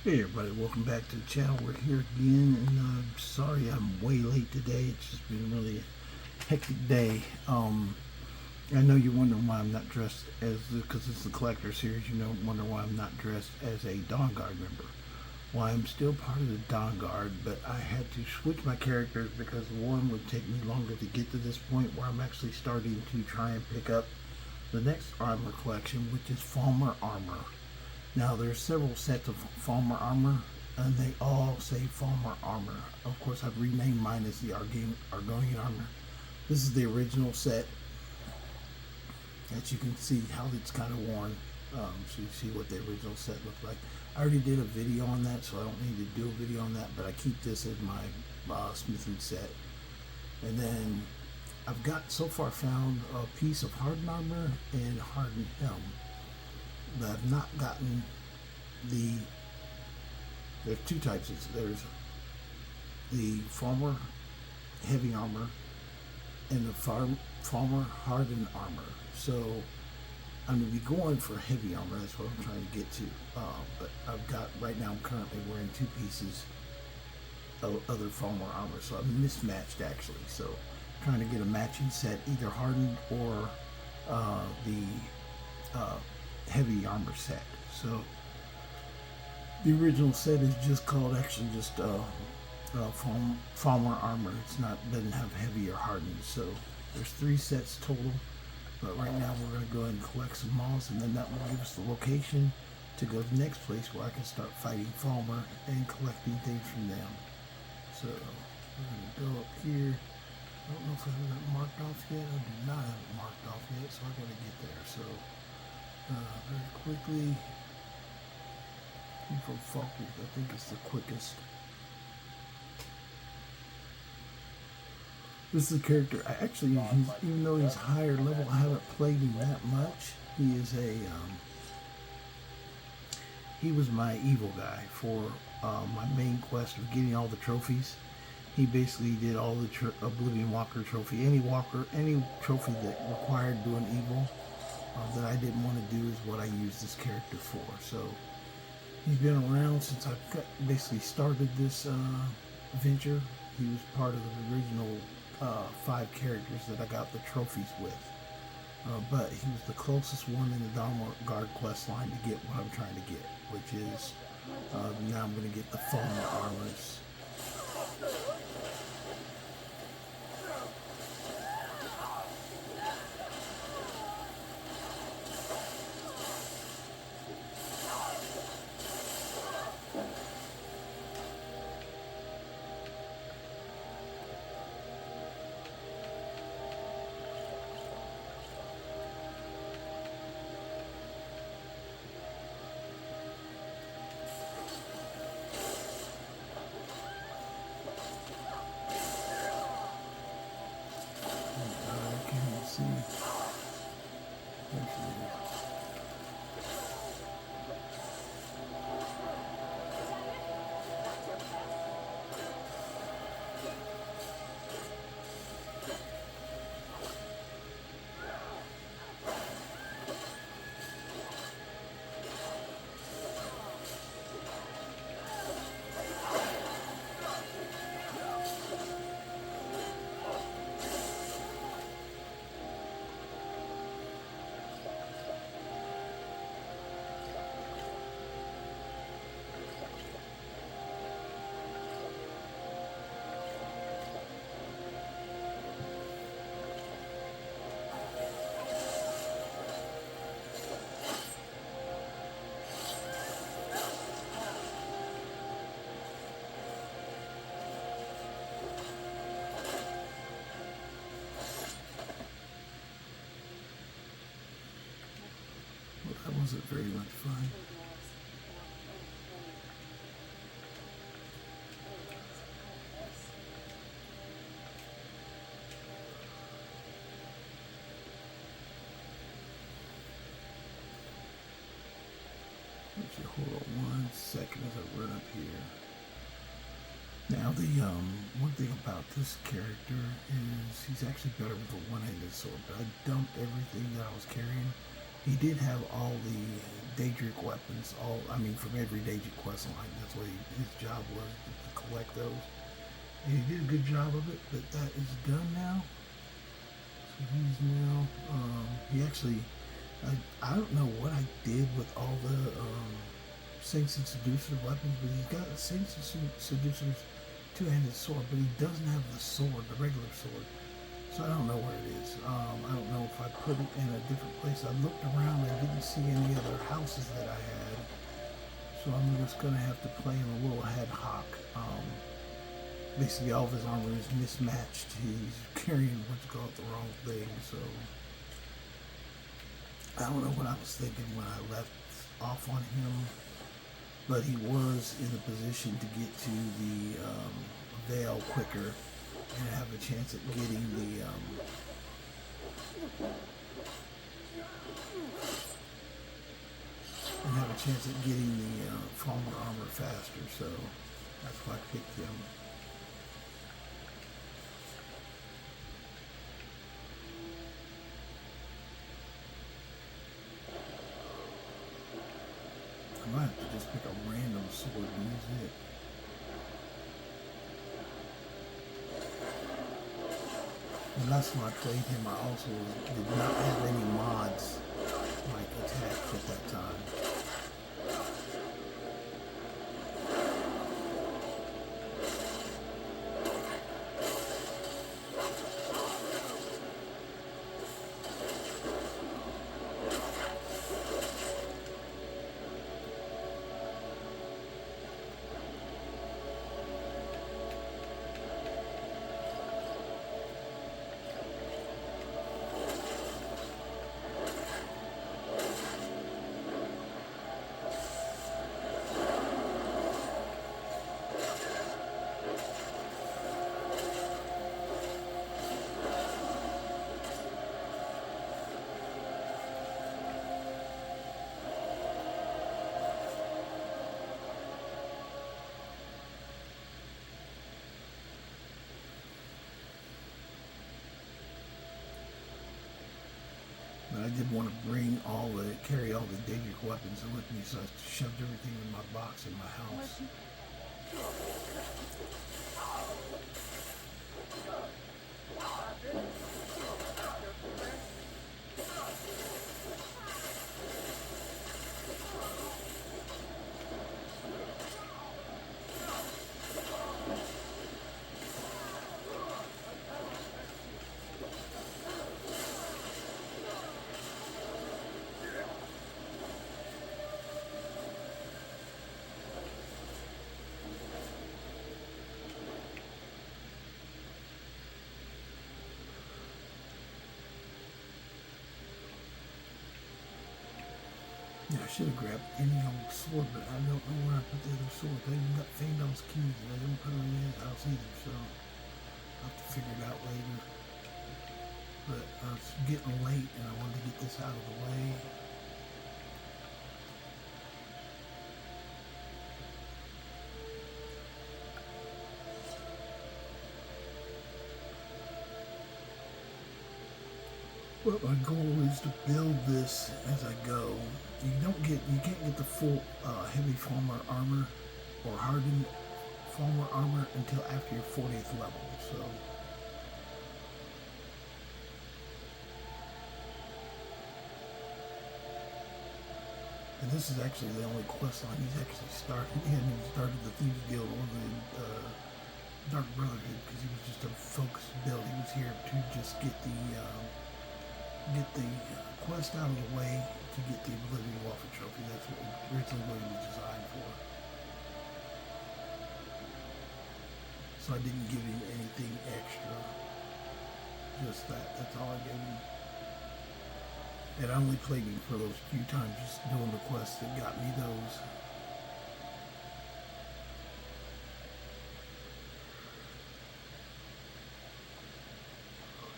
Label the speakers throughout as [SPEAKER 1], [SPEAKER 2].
[SPEAKER 1] Hey everybody, welcome back to the channel. We're here again, and sorry I'm way late today. It's just been really a hectic day. I know you're wondering why I'm not dressed as, because it's the collector series, you know, wonder why I'm not dressed as a Dawnguard member. Why I'm still part of the Dawnguard, but I had to switch my characters because one would take me longer to get to this point where I'm actually starting to try and pick up the next armor collection, which is Falmer Armor. Now there's several sets of Falmer armor, and they all say Falmer armor. Of course, I've renamed mine as the Argonian armor. This is the original set. As you can see how it's kind of worn. So you see what the original set looked like. I already did a video on that, so I don't need to do a video on that, but I keep this as my smithing set. And then I've got so far found a piece of hardened armor and hardened helm. But I've not gotten there's two types. There's the Falmer Heavy Armor and the Falmer Hardened Armor. So I'm going to be going for Heavy Armor. That's what I'm trying to get to. But I've got, right now I'm currently wearing two pieces of other Falmer Armor. So I'm mismatched actually. So I'm trying to get a matching set, either Hardened or the Heavy Armor set. So the original set is just called Falmer Armor. It's not, doesn't have heavy or hardened. So there's 3 sets total. But right now we're going to go ahead and collect some moths, and then that will give us the location to go to the next place where I can start fighting Falmer and collecting things from them. So we're going to go up here. I don't know if I have it marked off yet. I do not have it marked off yet, so I got to get there. So very quickly, from Falkers, I think it's the quickest. This is a character, I actually, even though he's higher level, I haven't played him that much. He is he was my evil guy for my main quest of getting all the trophies. He basically did all the Oblivion Walker trophy. Any trophy that required doing evil that I didn't want to do is what I used this character for. So he's been around since I basically started this venture. He was part of the original 5 characters that I got the trophies with. But he was the closest one in the Dawnguard quest line to get what I'm trying to get, which is now I'm going to get the Falmer armors. That wasn't very much fun. Actually, hold on 1 second as I run up here. Now the one thing about this character is he's actually better with a one-handed sword, but I dumped everything that I was carrying He did have all the Daedric weapons, from every Daedric quest line. That's what his job was, to collect those. And he did a good job of it, but that is done now. So he's now, he actually, I don't know what I did with all the Saints and Seducer weapons, but he's got a Saints and Seducer's two-handed sword, but he doesn't have the sword, the regular sword. So I don't know where it is. I don't know if I put it in a different place. I looked around and didn't see any other houses that I had. So I'm just going to have to play him a little ad hoc. Basically all of his armor is mismatched. He's carrying what's called the wrong thing. So I don't know what I was thinking when I left off on him. But he was in a position to get to the veil quicker and have a chance at getting the Falmer armor faster, so that's why I picked him. I might have to just pick a random sword and use it. The last time I played him, I also did not have any mods like attached at that time. But I did want to carry all the Daedric weapons with me, so I shoved everything in my box in my house. Yeah, I should have grabbed any old sword, but I don't know where I put the other sword. I even got Fandal's keys, and I didn't put them in his house either, so I'll have to figure it out later. But it's getting late, and I wanted to get this out of the way. But my goal is to build this as I go. You can't get the full heavy Falmer armor or hardened Falmer armor until after your 40th level. So and this is actually the only quest line he's actually started in. He started the Thieves Guild or the Dark Brotherhood because he was just a focused build. He was here to just get the quest out of the way to get the Oblivion Waffle Trophy. That's what originally was designed for. So I didn't give him anything extra. Just that. That's all I gave him. And I only played him for those few times, just doing the quests that got me those.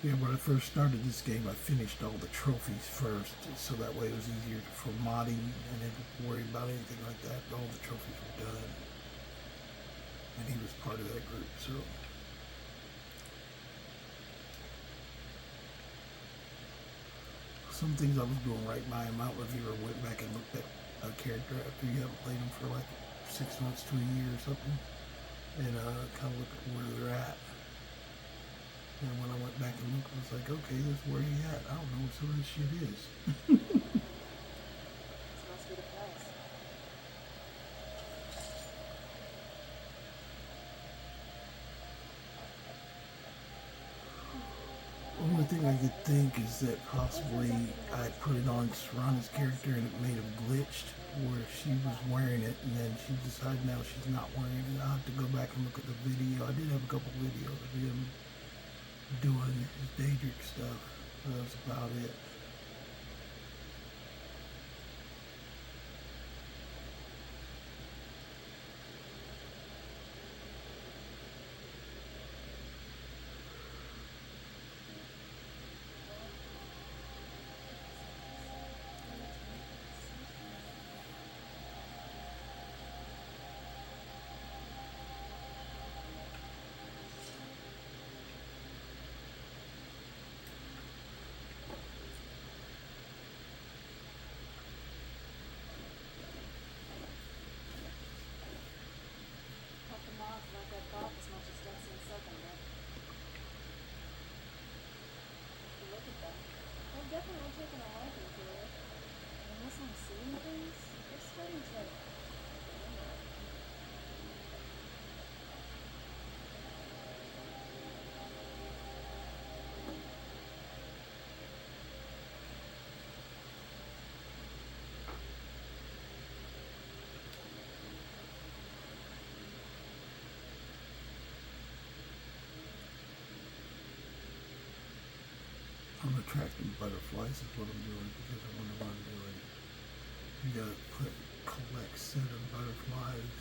[SPEAKER 1] Yeah, when I first started this game, I finished all the trophies first, so that way it was easier for modding and didn't worry about anything like that. All the trophies were done, and he was part of that group, so. some things I was doing right by him. I don't know if you ever went back and looked at a character after you haven't played him for like 6 months to a year or something, and kind of look at where they're at. And when I went back and looked, I was like, okay, this is where he at. I don't know what some of this shit is. The only thing I could think is that possibly I put it on Serana's character and it made him glitched, where she was wearing it and then she decided now she's not wearing it. I'll have to go back and look at the video. I did have a couple videos of him doing his Daedric stuff. That's about it.
[SPEAKER 2] Definitely taking a liking to it. Unless I'm seeing things, they're starting to.
[SPEAKER 1] I'm attracting butterflies is what I'm doing because I wonder what I'm doing. You gotta collect 7 butterflies.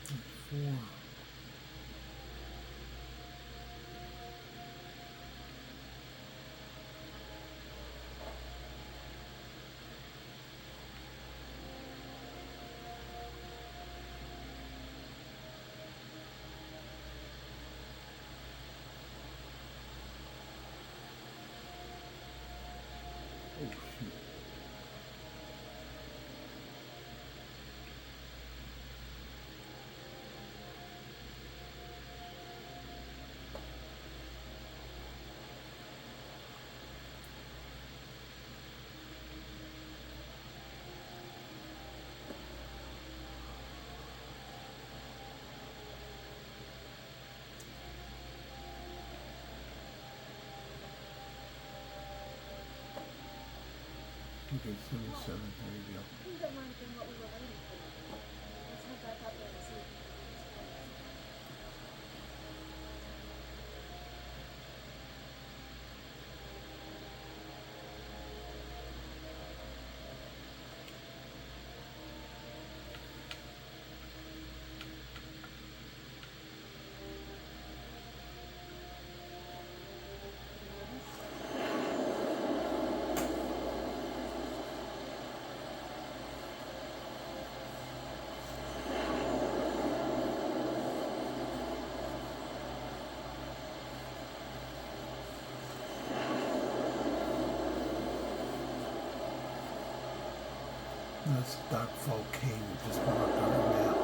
[SPEAKER 1] That's 4. Oh shoot. Okay, 77, there you go.
[SPEAKER 2] I think that might have been what we were waiting for. Let's head back up there and see.
[SPEAKER 1] That's Darkfall Cave, we just marked on our map.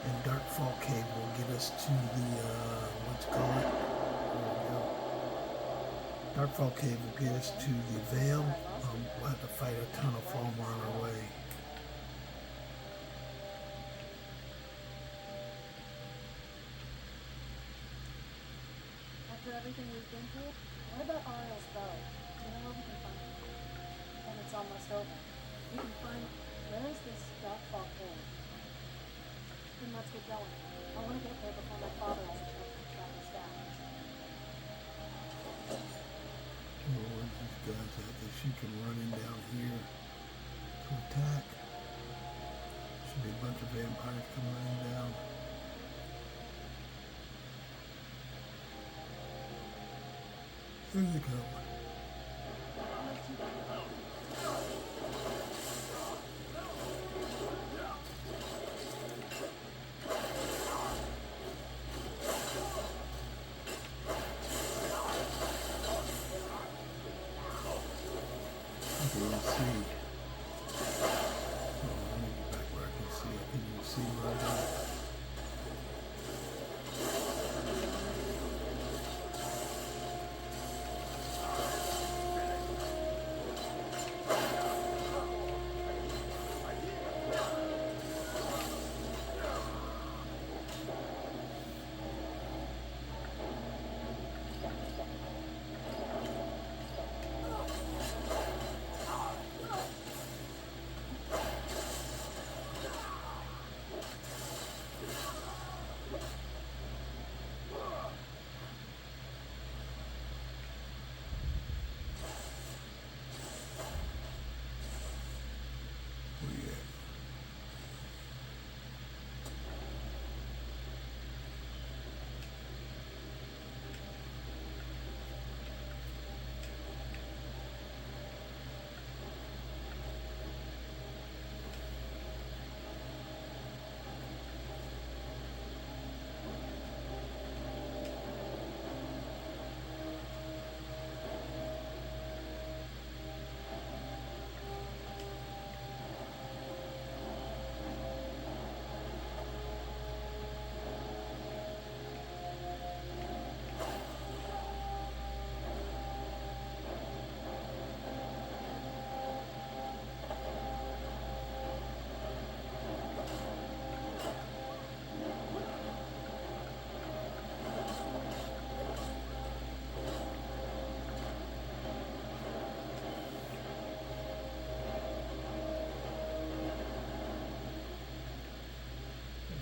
[SPEAKER 1] And Darkfall Cave will get us to the, what's it called? There we go. Darkfall Cave will get us to the Vale. We'll have to fight a ton of Falmer on our way.
[SPEAKER 2] Everything we've been through. What about Ariel's bow? Do you know where we can find it? And it's almost over. We can find, where is this Darkfall Cave? Then let's get going. I want to get there before my father has a chance to track us down.
[SPEAKER 1] Oh, where's these guys at? They should come running down here to attack. Should be a bunch of vampires coming running down. Here they come. Okay, let's see. Oh, let me get back where I can see. I can't even see where I got it.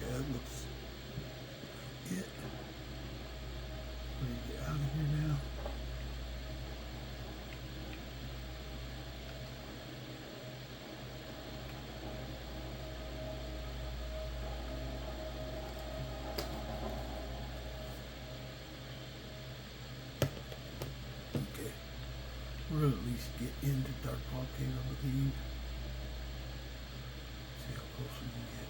[SPEAKER 1] That looks it. Ready to get out of here now. Okay. We'll at least get into Darkpaw Cave, I believe. See how close we can get.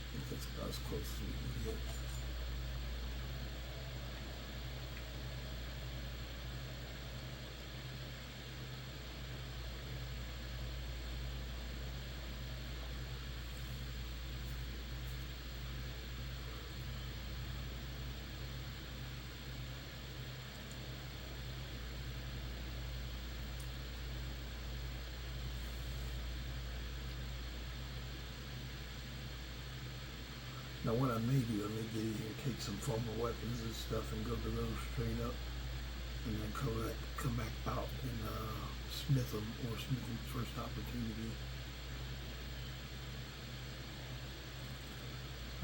[SPEAKER 1] I think that's about as close as we can get. Now what I may do, I may get in here, take some Falmer weapons and stuff and go to those straight up and then come back out and smith them or smith them first opportunity.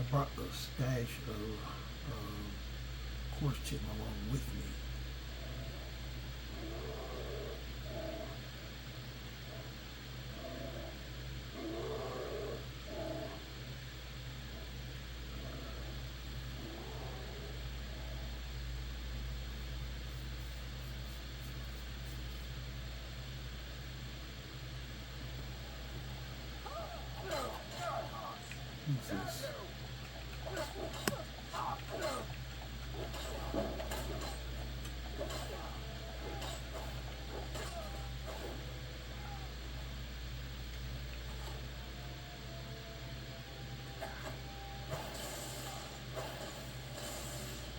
[SPEAKER 1] I brought the stash of coarse chitin along with me. What's this?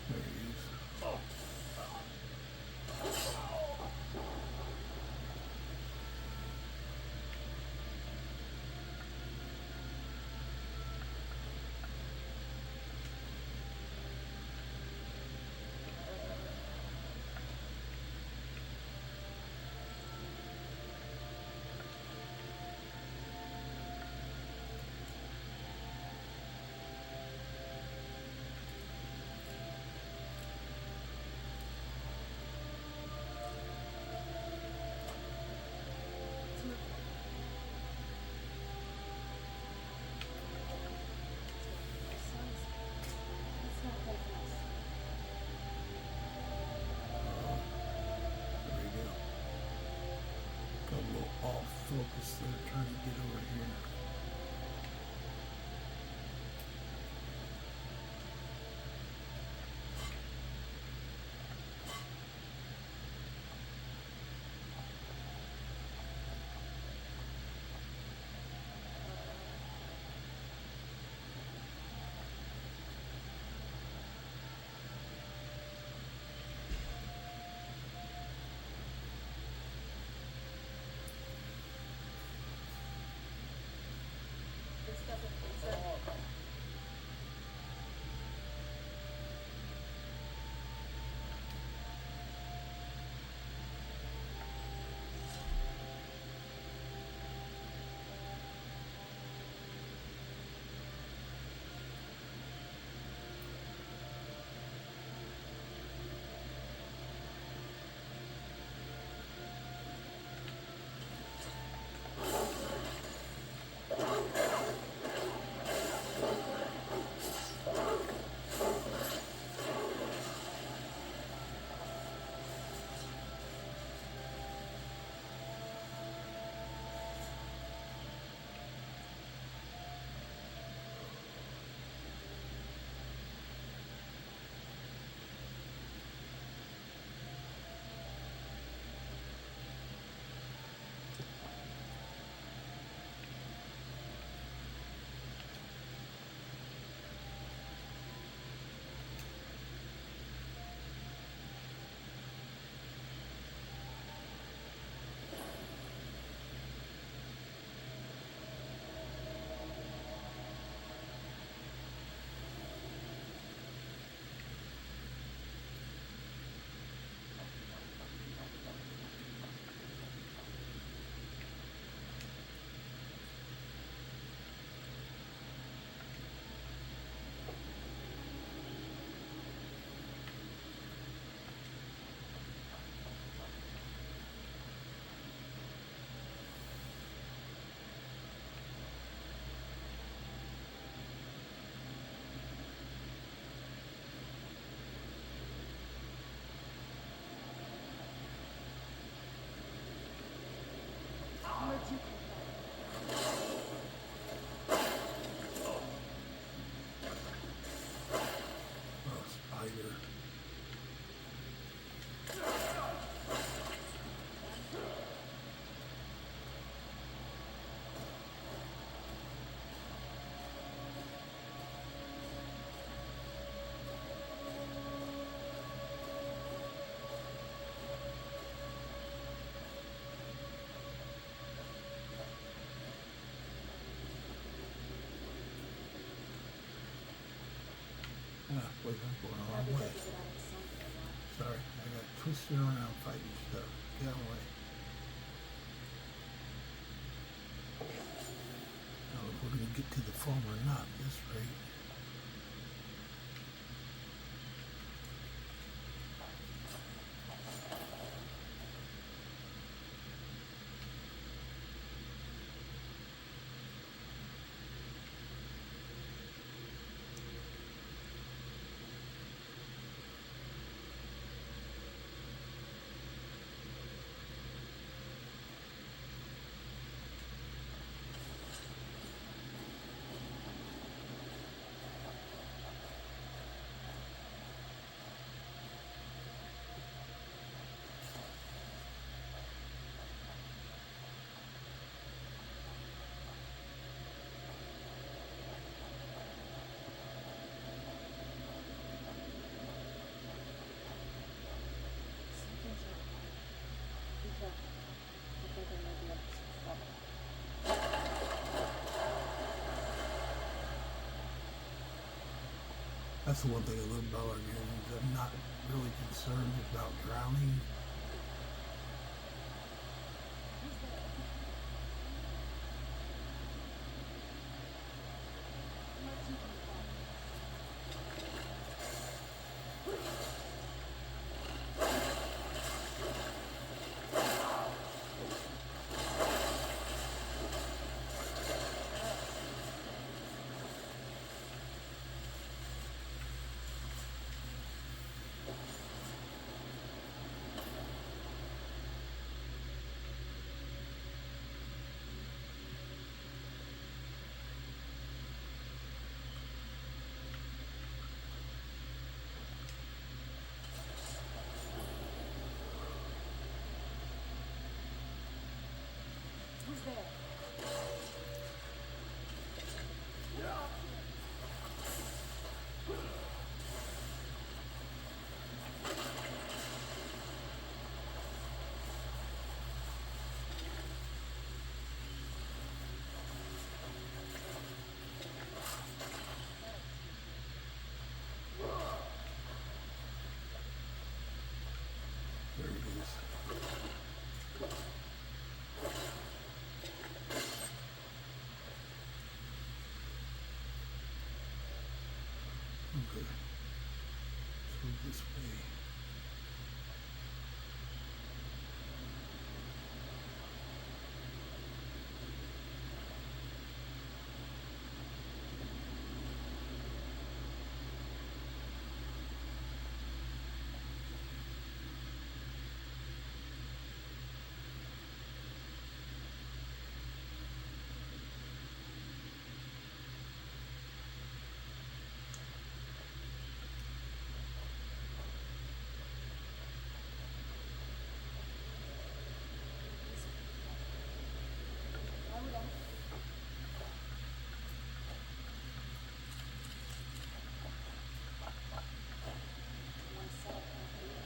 [SPEAKER 1] There he is. Ah, wait, I'm going the
[SPEAKER 2] Yeah,
[SPEAKER 1] wrong
[SPEAKER 2] because
[SPEAKER 1] way.
[SPEAKER 2] you get out of the sun for a while.
[SPEAKER 1] Sorry, I got twisted around fighting stuff. Get out of the way. Oh, if we're going to get to the farm or not at this rate.
[SPEAKER 2] Something's wrong. Be careful. I think I may be up to some trouble.
[SPEAKER 1] That's the one thing I love about our game is I'm not really concerned about drowning.
[SPEAKER 2] Who's there? Let's see who's there. Who's there?
[SPEAKER 1] There it is. Okay. So this way.
[SPEAKER 2] Why would I? Want to set up camp here?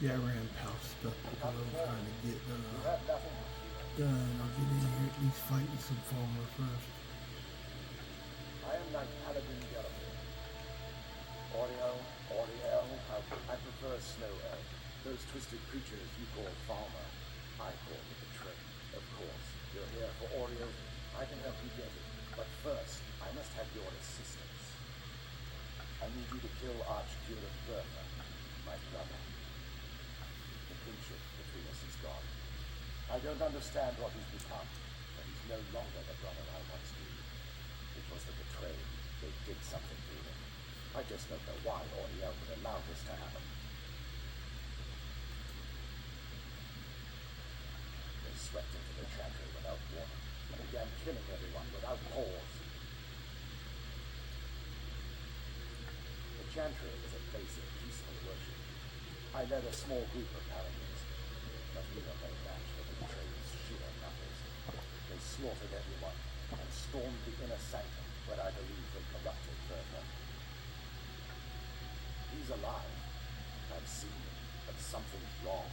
[SPEAKER 1] Yeah, I ran pal stuff because I'm trying to get
[SPEAKER 3] You have nothing to fear.
[SPEAKER 1] done. I'll get in here at least fighting some Falmer first.
[SPEAKER 3] I am Knight Paladin DLC. twisted creatures you call Falmer, I call the betrayed. Of course, you're here for Oriel. I can help you get it. But first, I must have your assistance. I need you to kill Archduke Bertha, my brother. The kinship between us is gone. I don't understand what he's become, but he's no longer the brother I once knew. It was the betrayed. They did something to him. I just don't know why Oriel would allow this to happen. They swept into the chantry without warning and began killing everyone without pause. The chantry was a place of peaceful worship. I led a small group of paladins, but we were no match for the betrayers' sheer numbers. They slaughtered everyone and stormed the inner sanctum where I believe they corrupted Bertha. He's alive. I've seen him, but something's wrong.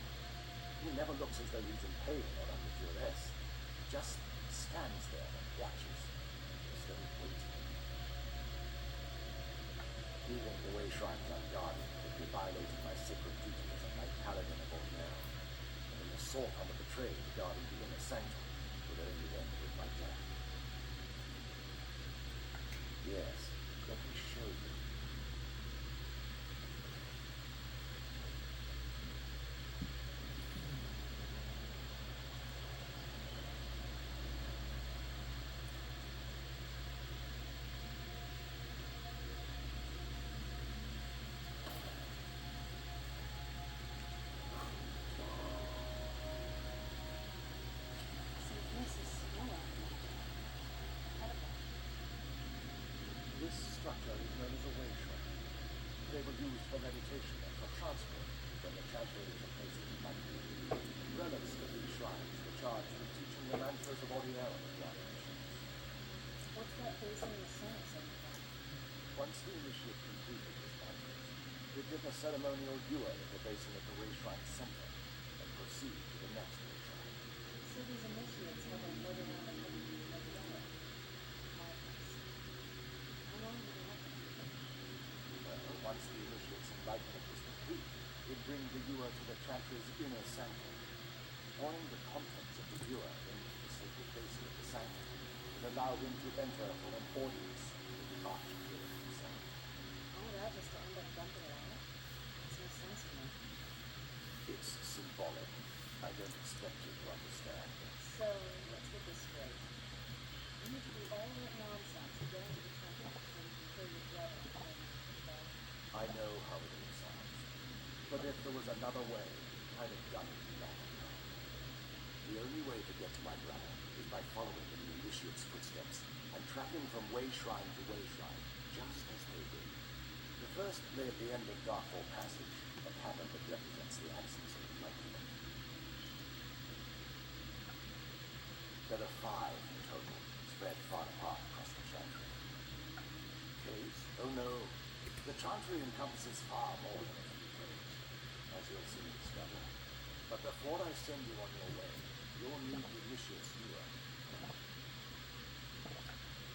[SPEAKER 3] He never looks as though he's in pain or under duress. He just stands there and watches, as though waiting. Leaving the way shrines unguarded would be violating my sacred duty as a knight paladin of Oriel, and an assault on the betrayed guarding the inner sanctum would only end with my death. Yes, let me show you. This structure is known as a way shrine. They were used for meditation and for transport when the chantry was a place of enlightenment. Relics of these shrines were charged with teaching the mantras of Oriel and missions.
[SPEAKER 2] What's that facing the sun something?
[SPEAKER 3] Once the initiate completed his mantras, they did a ceremonial ewer at the basin of the way shrine center and proceed to the next way shrine.
[SPEAKER 2] So these initiates have been floating around the country like that. How long did it happen?
[SPEAKER 3] Well, once the initiate's enlightenment was complete, it bring the ewer to the chantry's inner sanctum. Pouring the contents of the ewer into the sacred basin of the sanctum would allow him to enter for an audience with the Archduke himself.
[SPEAKER 2] All that just to end up dumping it out? Makes no sense to me.
[SPEAKER 3] It's symbolic. I don't expect you to understand.
[SPEAKER 2] So, let's get this straight. You need to do all that nonsense to get into the temple so you can kill your brother and then back.
[SPEAKER 3] I know how it all sounds. But if there was another way, I'd have done it long ago. The only way to get to my brother is by following in the initiate's footsteps and tracking from way shrine to way shrine, just as they did. The first lay at the end of Darkfall Passage, a pattern that represents the absence of enlightenment. There are 5 in total, spread far apart across the chantry. Caves? Oh no. The chantry encompasses far more than it can be praised, as you'll soon discover. But before I send you on your way, you'll need the initiate's ewer.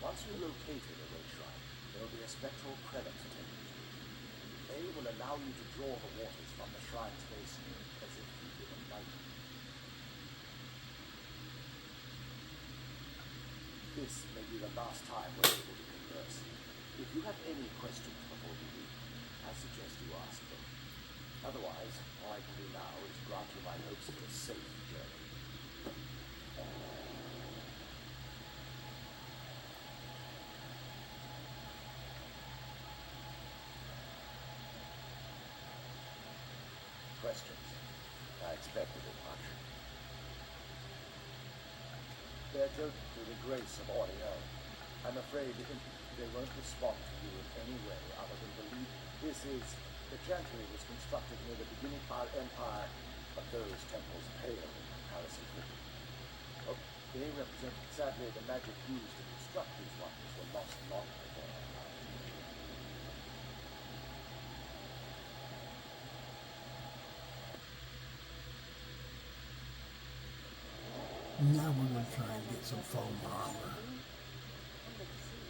[SPEAKER 3] Once you located a way shrine, there'll be a spectral prelate attending to it. They will allow you to draw the waters from the shrine's basin as if you'd been enlightened. This may be the last time we're able to converse. If you have any questions before you leave, I suggest you ask them. Otherwise, all I can do now is grant you my hopes for a safe journey. Questions? I expected it much. They're joking through the grace of Oriel. I'm afraid they won't respond to you in any way other than believe the chantry was constructed near the beginning of our empire, but those temples pale in comparison with it. Oh, they represent, sadly, the magic used to construct these wonders were lost long before our time.
[SPEAKER 1] Now we're going to try and get some Falmer armor.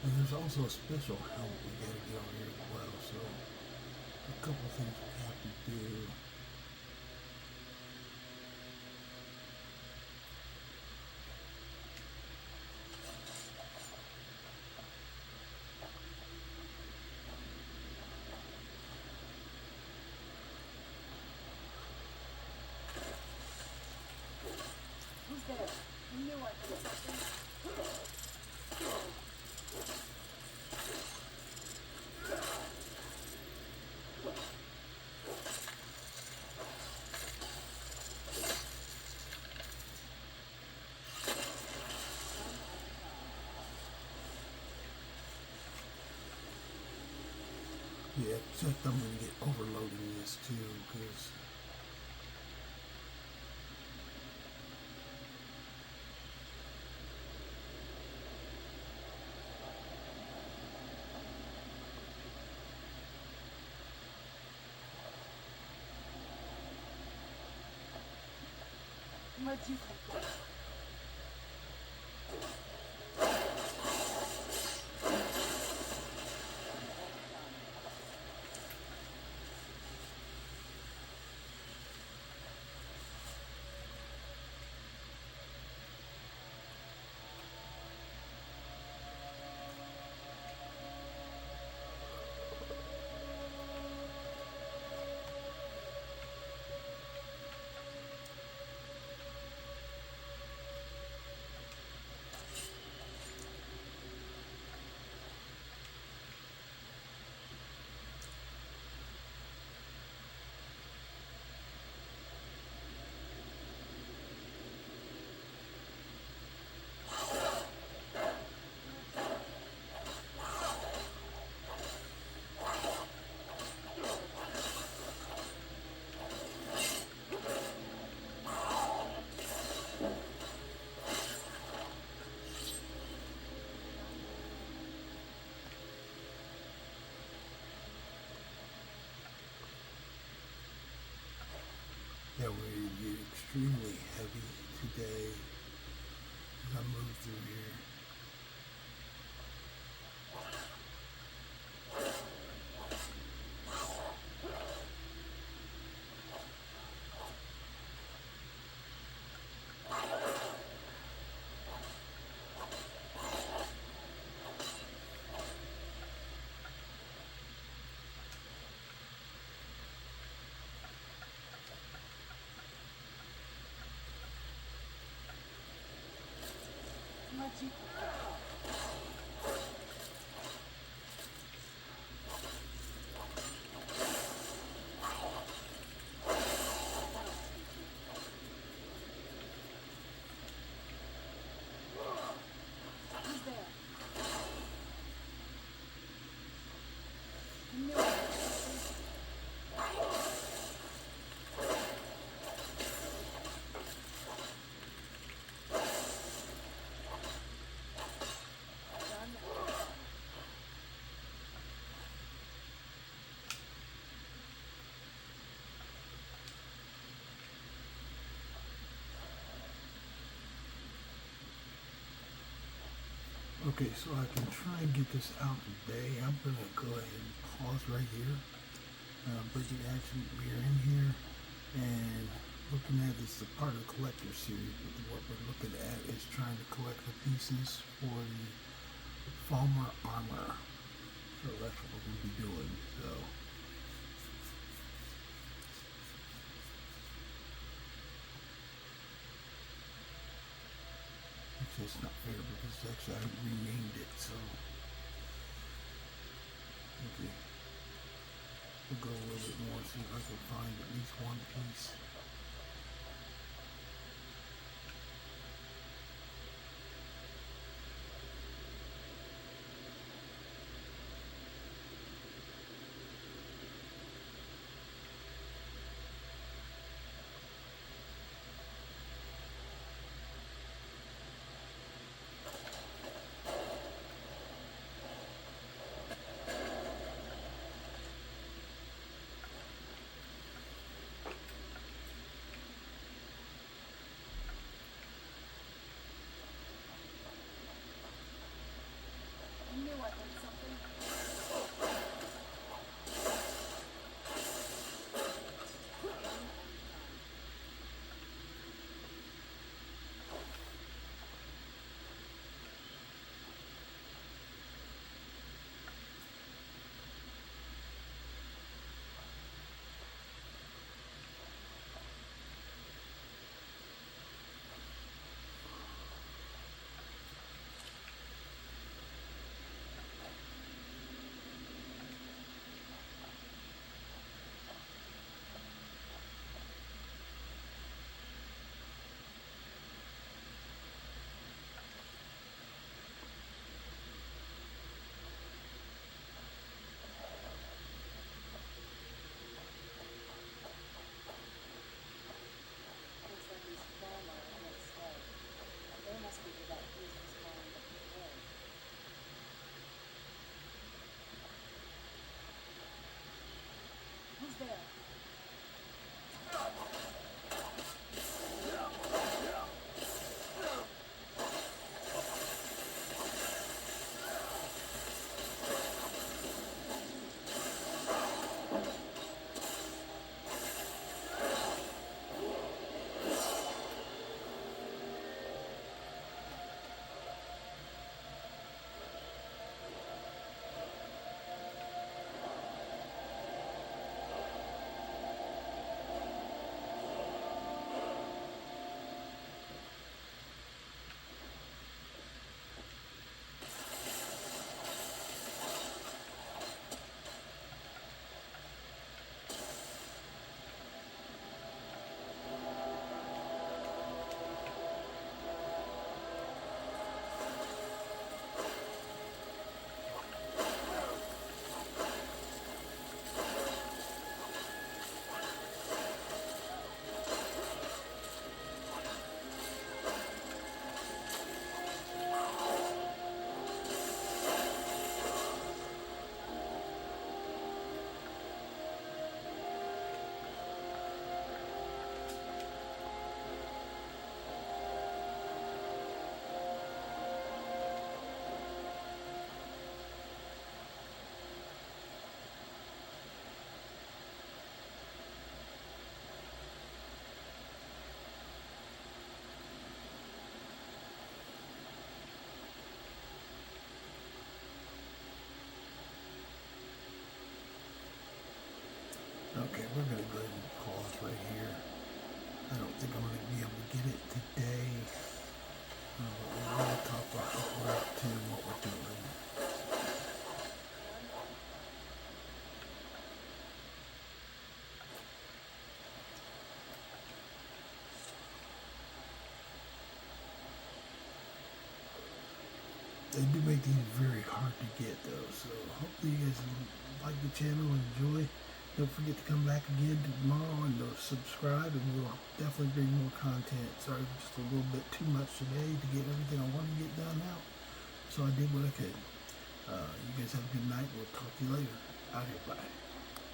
[SPEAKER 1] And there's also a special helmet we got to get on here as well, so a couple of things we have to do. Yeah, except I'm going to get overloading this too, because
[SPEAKER 2] Where'd you come from?
[SPEAKER 1] yeah, we're get extremely heavy today as I move through here.
[SPEAKER 2] Where'd you come from? Who's there? I knew it. Done.
[SPEAKER 1] Okay, so I can try and get this out today. I'm going to go ahead and pause right here. Bridget Action, we're in here and looking at this, the part of the collector series. What we're looking at is trying to collect the pieces for the Falmer armor. So that's what we're going to be doing. So actually, it's not fair because actually I renamed it. So okay. We'll go a little bit more, see if I can find at least one piece.
[SPEAKER 2] there.
[SPEAKER 1] Okay, we're going to go ahead and pause right here. I don't think I'm going to be able to get it today. But we're going to talk about what we're up to and what we're doing. They do make these very hard to get though, so hopefully you guys like the channel and enjoy. Don't forget to come back again tomorrow and subscribe, and we'll definitely bring more content. Sorry for just a little bit too much today to get everything I want to get done out. So I did what I could. You guys have a good night. We'll talk to you later. Out here. Bye.